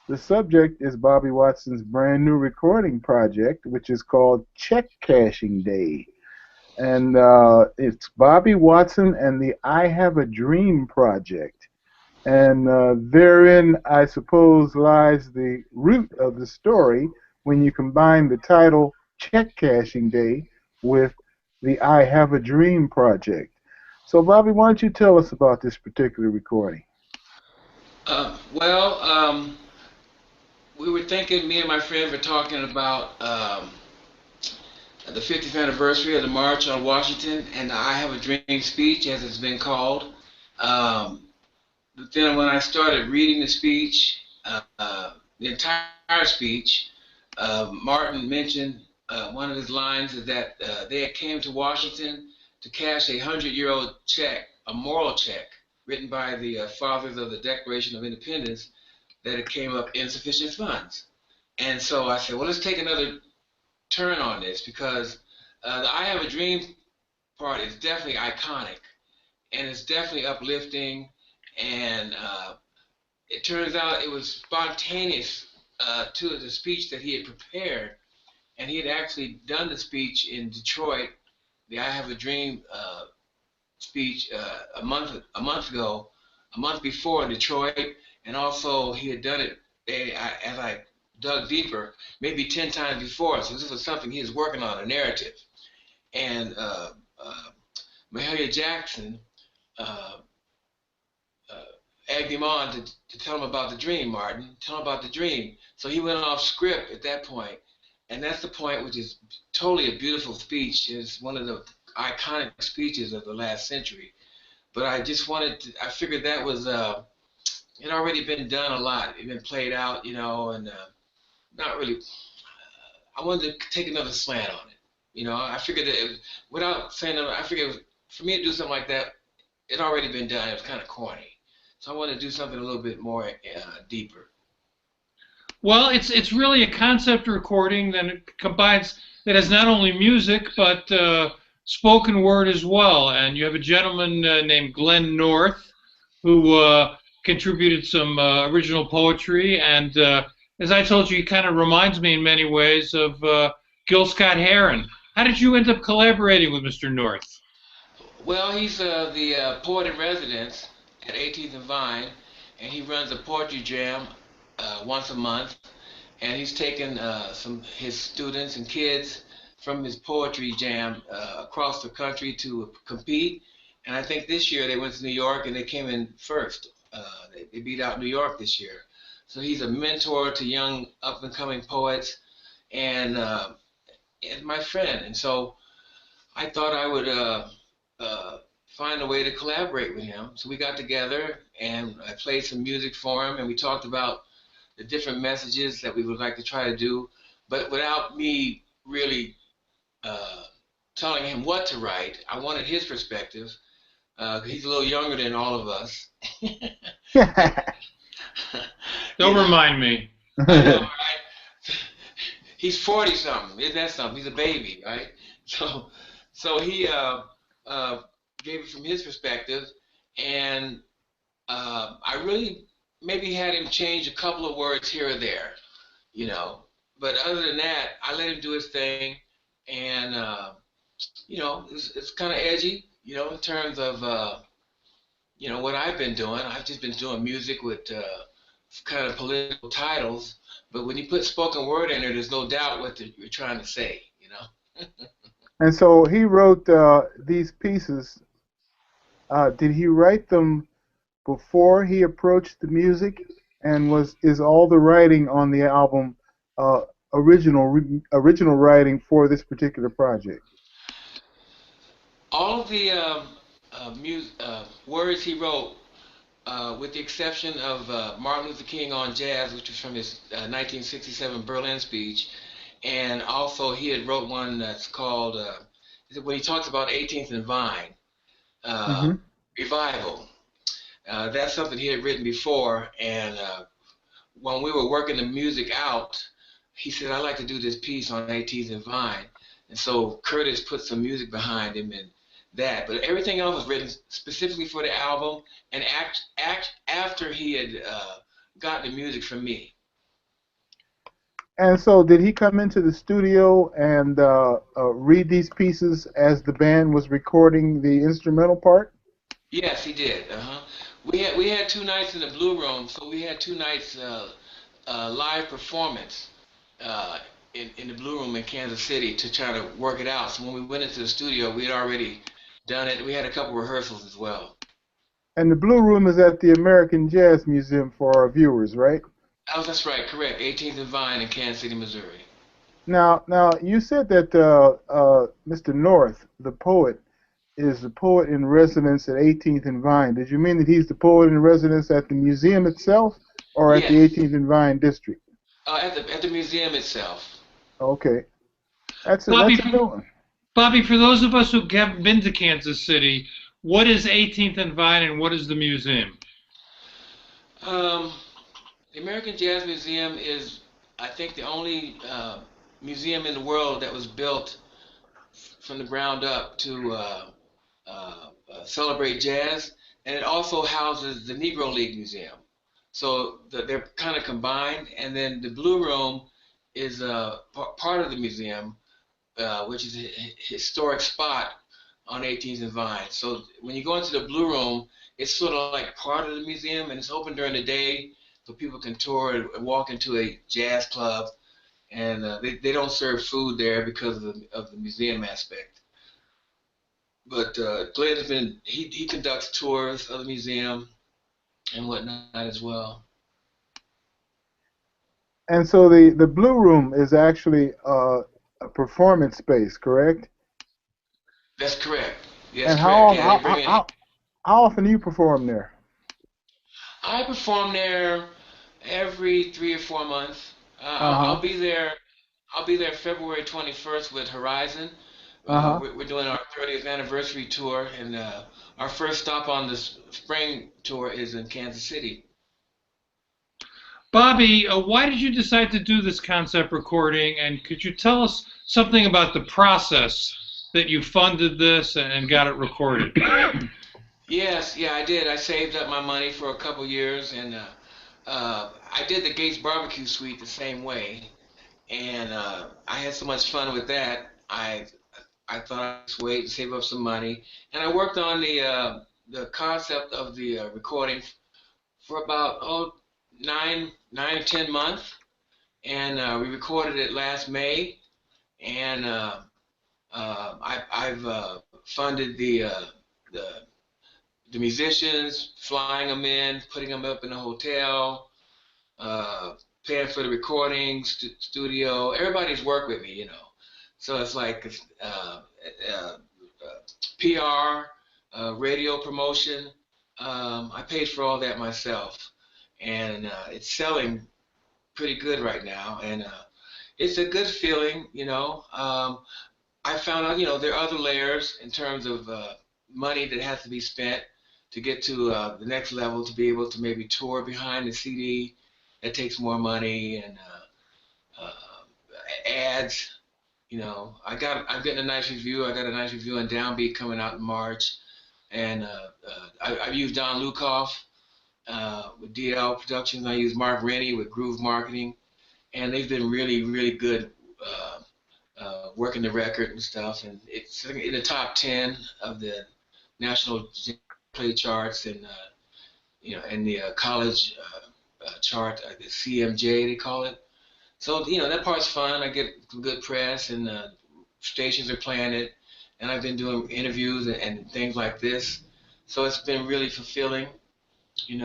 The subject is Bobby Watson's brand new recording project, which is called Check Cashing Day. And it's Bobby Watson and the I Have a Dream project. And therein, I suppose, lies the root of the story when you combine the title Check Cashing Day with the I Have a Dream project. So, Bobby, why don't you tell us about this particular recording? Well, we were thinking, me and my friend were talking about the 50th anniversary of the March on Washington and the I Have a Dream speech, as it's been called. But then when I started reading the speech, the entire speech, Martin mentioned one of his lines is that they had came to Washington to cash a 100-year-old check, a moral check, written by the fathers of the Declaration of Independence, that it came up insufficient funds. And so I said, well, let's take another turn on this because the I Have a Dream part is definitely iconic and it's definitely uplifting. And it turns out it was spontaneous to the speech that he had prepared. And he had actually done the speech in Detroit, the I Have a Dream speech a month ago, a month before in Detroit, and also he had done it as I dug deeper, maybe 10 times before. So this was something he was working on, a narrative. And Mahalia Jackson uh, egged him on to tell him about the dream, Martin. Tell him about the dream. So he went off script at that point, and that's the point, which is totally a beautiful speech. It's one of the iconic speeches of the last century. But I just wanted to, I figured that was, it already been done a lot. It had been played out, and not really, I wanted to take another slant on it. I figured that without saying that, I figured for me to do something like that, it already been done. It was kind of corny. So I wanted to do something a little bit more deeper. Well, it's really a concept recording that it combines that has not only music but spoken word as well. And you have a gentleman named Glenn North who contributed some original poetry. And as I told you, he kind of reminds me in many ways of Gil Scott Heron. How did you end up collaborating with Mr. North? Well, he's the poet in residence at 18th and Vine, and he runs a poetry jam once a month. And he's taken some his students and kids from his poetry jam across the country to compete. And I think this year they went to New York and they came in first. They beat out New York this year. So he's a mentor to young up and coming poets and my friend. And so I thought I would find a way to collaborate with him. So we got together and I played some music for him and we talked about the different messages that we would like to try to do, but without me really telling him what to write. I wanted his perspective. He's a little younger than all of us. Don't remind me. I know, right? He's 40 something. Isn't that something? He's a baby, right? So he gave it from his perspective, and I really maybe had him change a couple of words here or there, you know. But other than that, I let him do his thing, and it's kind of edgy, in terms of what I've been doing. I've just been doing music with kind of political titles, but when you put spoken word in there, there's no doubt what you're trying to say. And so he wrote these pieces. Did he write them before he approached the music, and is all the writing on the album uh, original writing for this particular project? All of the words he wrote, with the exception of Martin Luther King on Jazz, which was from his 1967 Berlin speech, and also he had wrote one that's called, when he talks about 18th and Vine, uh, Hmm. Revival. That's something he had written before, and when we were working the music out, he said, "I'd like to do this piece on 18th and Vine," and so Curtis put some music behind him and that. But everything else was written specifically for the album, and after he had gotten the music from me. And so, did he come into the studio and read these pieces as the band was recording the instrumental part? Yes, he did. Uh-huh. We had 2 nights in the Blue Room, so we had 2 nights live performance uh, in the Blue Room in Kansas City to try to work it out. So when we went into the studio, we had already done it. We had a couple rehearsals as well. And the Blue Room is at the American Jazz Museum for our viewers, right? Oh, that's right, correct. 18th and Vine in Kansas City, Missouri. Now, you said that Mr. North, the poet, is the poet in residence at 18th and Vine. Did you mean that he's the poet in residence at the museum itself, or at the Yes, 18th and Vine district? at the museum itself. Okay, that's Bobby, a new one. Bobby, for those of us who haven't been to Kansas City, what is 18th and Vine and what is the museum? Um, the American Jazz Museum is, I think, the only museum in the world that was built from the ground up to celebrate jazz, and it also houses the Negro League Museum. So they're kind of combined, and then the Blue Room is part of the museum, which is a historic spot on 18th and Vine. So when you go into the Blue Room, it's sort of like part of the museum, and it's open during the day so people can tour and walk into a jazz club. And they don't serve food there because of the museum aspect. But Glenn's been he conducts tours of the museum and whatnot as well. And so the Blue Room is actually a performance space, correct? That's correct. Yes, And correct. Yeah, they bring in. how often do you perform there? I perform there every 3 or 4 months. Uh-huh. I'll be there. I'll be there February 21st with Horizon. Uh-huh. We're doing our 30th anniversary tour, and our first stop on the spring tour is in Kansas City. Bobby, why did you decide to do this concept recording? And could you tell us something about the process that you funded this and got it recorded? Yes, yeah, I did. I saved up my money for a couple years, and I did the Gates Barbecue Suite the same way, and I had so much fun with that. I thought I'd just wait and save up some money, and I worked on the concept of the recording for about 9 or 10 months, and we recorded it last May, and I've funded the the musicians, flying them in, putting them up in a hotel, uh, paying for the recording studio. Everybody's worked with me, you know. So it's like uh, PR, radio promotion. I paid for all that myself, and it's selling pretty good right now, and it's a good feeling, you know. I found out, you know, there are other layers in terms of money that has to be spent to get to the next level to be able to maybe tour behind the CD. That takes more money and ads. You know, I'm getting a nice review. I got a nice review on Downbeat coming out in March, and I've used Don Lukoff with DL Productions. I use Mark Rennie with Groove Marketing, and they've been really, really good working the record and stuff. And it's in the top 10 of the national play charts and you know, and the college chart, the CMJ they call it. So you know that part's fun. I get some good press, and stations are playing it, and I've been doing interviews and things like this. So it's been really fulfilling, you know.